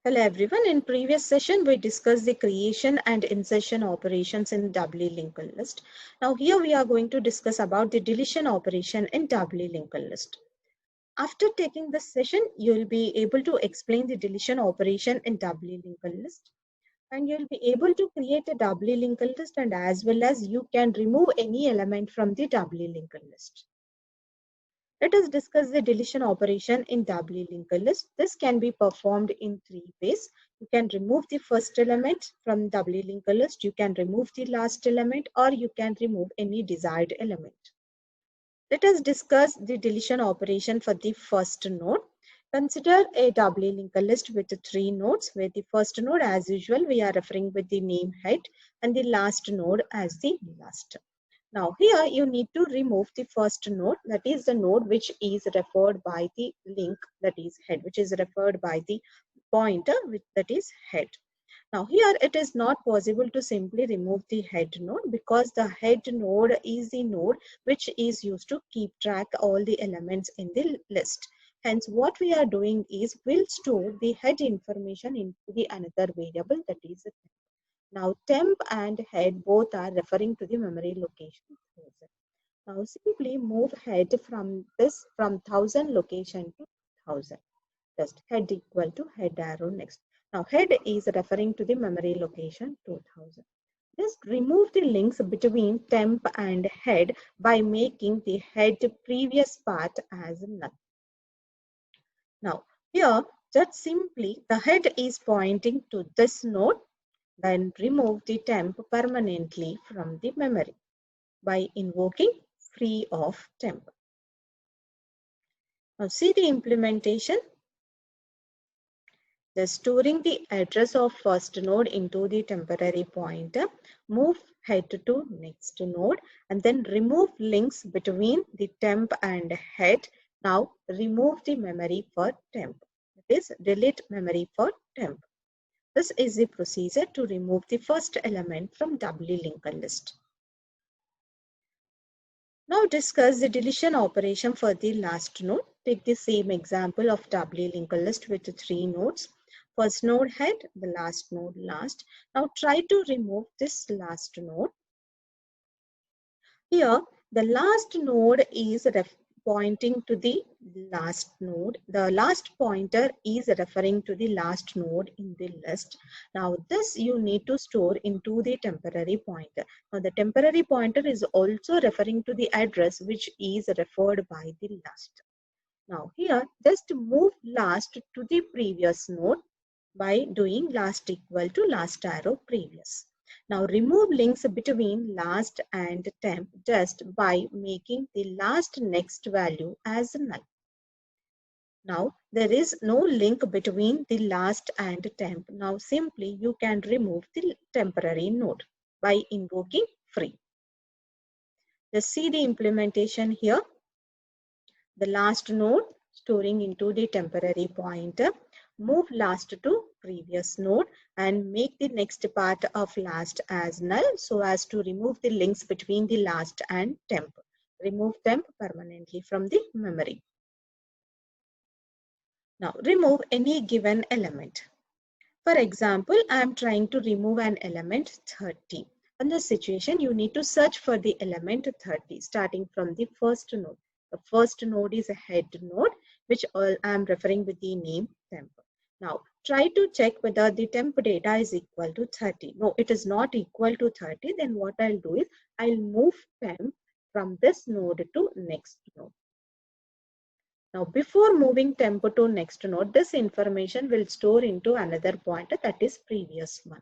Hello everyone. In previous session, we discussed the creation and insertion operations in doubly linked list. Now here we are going to discuss about the deletion operation in doubly linked list. After taking this session, you will be able to explain the deletion operation in doubly linked list. And you'll be able to create a doubly linked list, and as well as you can remove any element from the doubly linked list. Let us discuss the deletion operation in doubly linked list. This can be performed in three ways. You can remove the first element from doubly linked list, you can remove the last element, or you can remove any desired element. Let us discuss the deletion operation for the first node. Consider a doubly linked list with three nodes, where the first node, as usual, we are referring with the name head, and the last node as the last. Now here you need to remove the first node, that is the node which is referred by the link, that is head, which is referred by the pointer, that is head. Now here it is not possible to simply remove the head node, because the head node is the node which is used to keep track all the elements in the list. Hence what we are doing is we'll store the head information into the another variable, that is the temp. Now temp and head both are referring to the memory location 1000. Now simply move head from 1000 location to 1000. Just head equal to head arrow next. Now head is referring to the memory location 2000. Just remove the links between temp and head by making the head previous part as null. Now here just simply the head is pointing to this node. Then remove the temp permanently from the memory by invoking free of temp. Now see the implementation. The storing the address of first node into the temporary pointer, move head to next node, and then remove links between the temp and head. Now remove the memory for temp. That is, delete memory for temp. This is the procedure to remove the first element from doubly linked list. Now discuss the deletion operation for the last node. Take the same example of doubly linked list with three nodes. First node head, the last node last. Now try to remove this last node. Here the last node is pointing to the last node. The last pointer is referring to the last node in the list. Now this you need to store into the temporary pointer. Now the temporary pointer is also referring to the address which is referred by the last. Now here just move last to the previous node by doing last equal to last arrow previous. Now remove links between last and temp just by making the last next value as null. Now there is no link between the last and temp. Now simply you can remove the temporary node by invoking free. Just see the implementation here. The last node storing into the temporary pointer, move last to previous node and make the next part of last as null so as to remove the links between the last and temp. Remove temp permanently from the memory. Now remove any given element. For example, I am trying to remove an element 30. In this situation, you need to search for the element 30 starting from the first node. The first node is a head node, which I am referring with the name temp. Now, try to check whether the temp data is equal to 30. No, it is not equal to 30. Then what I'll do is, I'll move temp from this node to next node. Now, before moving temp to next node, this information will store into another pointer, that is previous one.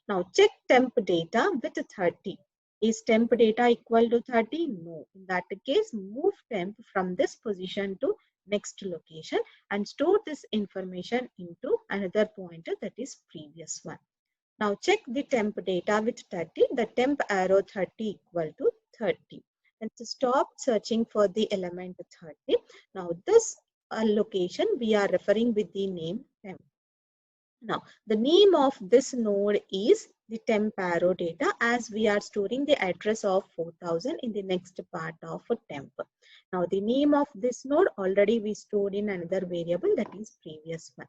Now, check temp data with 30. Is temp data equal to 30? No. In that case, move temp from this position to next location and store this information into another pointer, that is previous one. Now check the temp data with 30. The temp arrow 30 equal to 30. And to stop searching for the element 30. Now this location we are referring with the name temp. Now the name of this node is the temp arrow data, as we are storing the address of 4000 in the next part of a temp. Now the name of this node already we stored in another variable, that is previous one.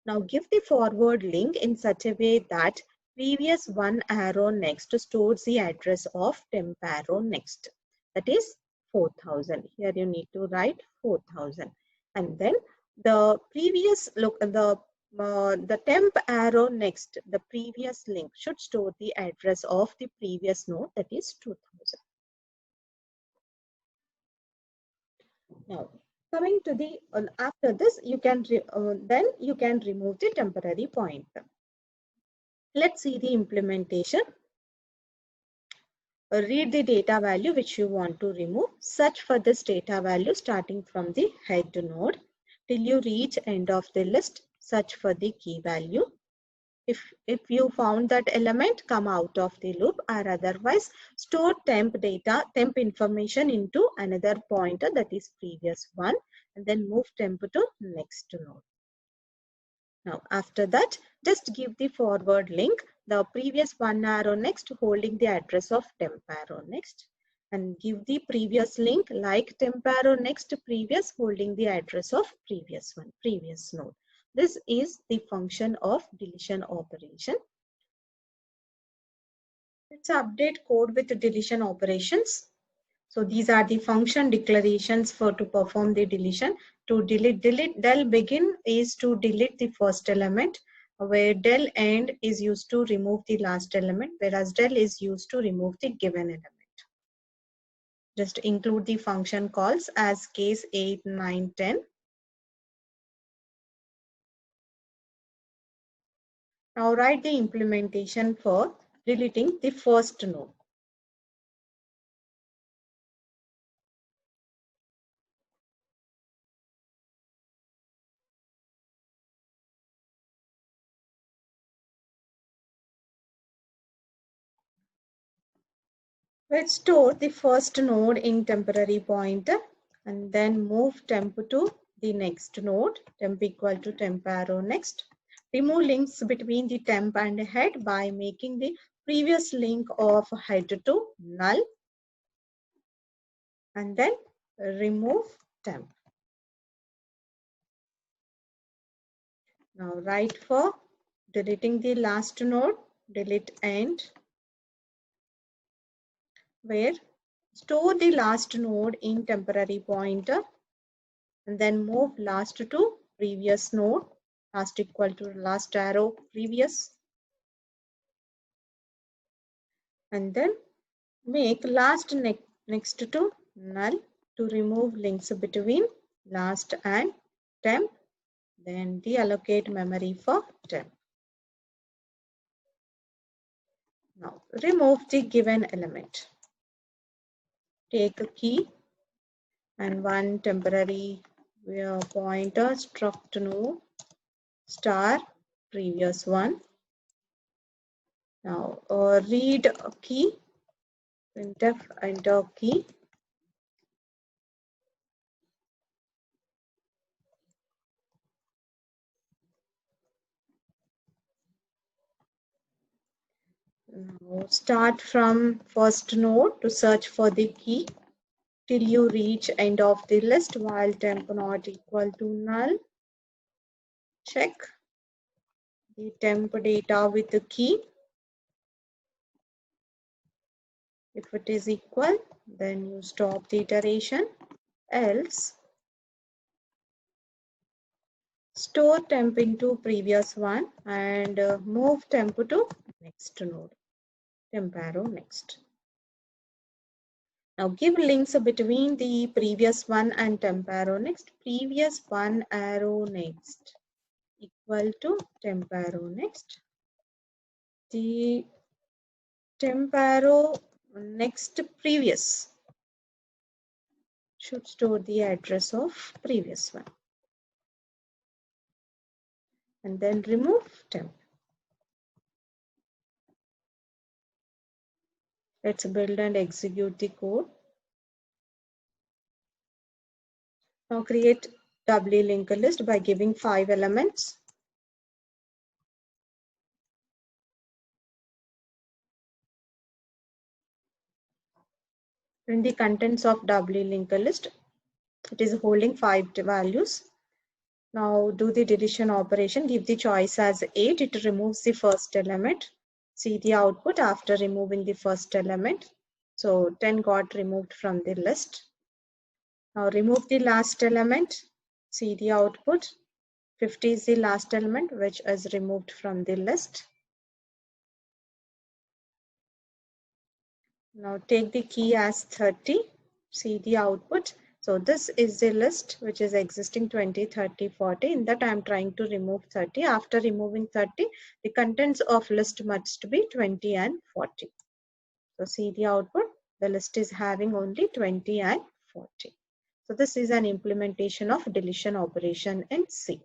Now give the forward link in such a way that previous one arrow next stores the address of temp arrow next. That is 4000. Here you need to write 4000. And then the previous the temp arrow next, the previous link should store the address of the previous node, that is 2000. Now, coming to the after this, you can then you can remove the temporary pointer. Let's see the implementation. Read the data value which you want to remove. Search for this data value starting from the head node till you reach end of the list. Search for the key value. If you found that element, come out of the loop, or otherwise store temp information into another pointer, that is previous one, and then move temp to next node. Now after that, just give the forward link, the previous one arrow next holding the address of temp arrow next, and give the previous link like temp arrow next previous holding the address of previous node. This is the function of deletion operation. Let's update code with deletion operations. So these are the function declarations to perform the deletion. To delete, del begin is to delete the first element, where del end is used to remove the last element, whereas del is used to remove the given element. Just include the function calls as case 8, 9, 10. Now write the implementation for deleting the first node. Let's store the first node in temporary pointer and then move temp to the next node, temp equal to temp arrow next. Remove links between the temp and head by making the previous link of head to null, and then remove temp. Now write for deleting the last node, delete end, where store the last node in temporary pointer and then move last to previous node, last equal to last arrow previous, and then make last next to null to remove links between last and temp, then deallocate memory for temp. Now remove the given element. Take a key and one temporary pointer struct node star previous one. Now read a key, printf enter key. Now start from first node to search for the key till you reach end of the list while temp not equal to null. Check the temp data with the key. If it is equal, then you stop the iteration. Else, store temp into previous one and move temp to next node, temp arrow next. Now give links between the previous one and temp arrow next. Previous one arrow next equal to temp arrow next. The temp arrow next previous should store the address of previous one. And then remove temp. Let's build and execute the code. Now create doubly linked list by giving 5 elements. In the contents of doubly linked list, it is holding 5 values. Now do the deletion operation. Give the choice as 8. It removes the first element. See the output after removing the first element. So 10 got removed from the list. Now remove the last element. See the output. 50 is the last element which is removed from the list. Now take the key as 30. See the output. So this is the list which is existing 20, 30, 40. In that I am trying to remove 30. After removing 30, the contents of list must be 20 and 40. So see the output. The list is having only 20 and 40. So this is an implementation of deletion operation in C.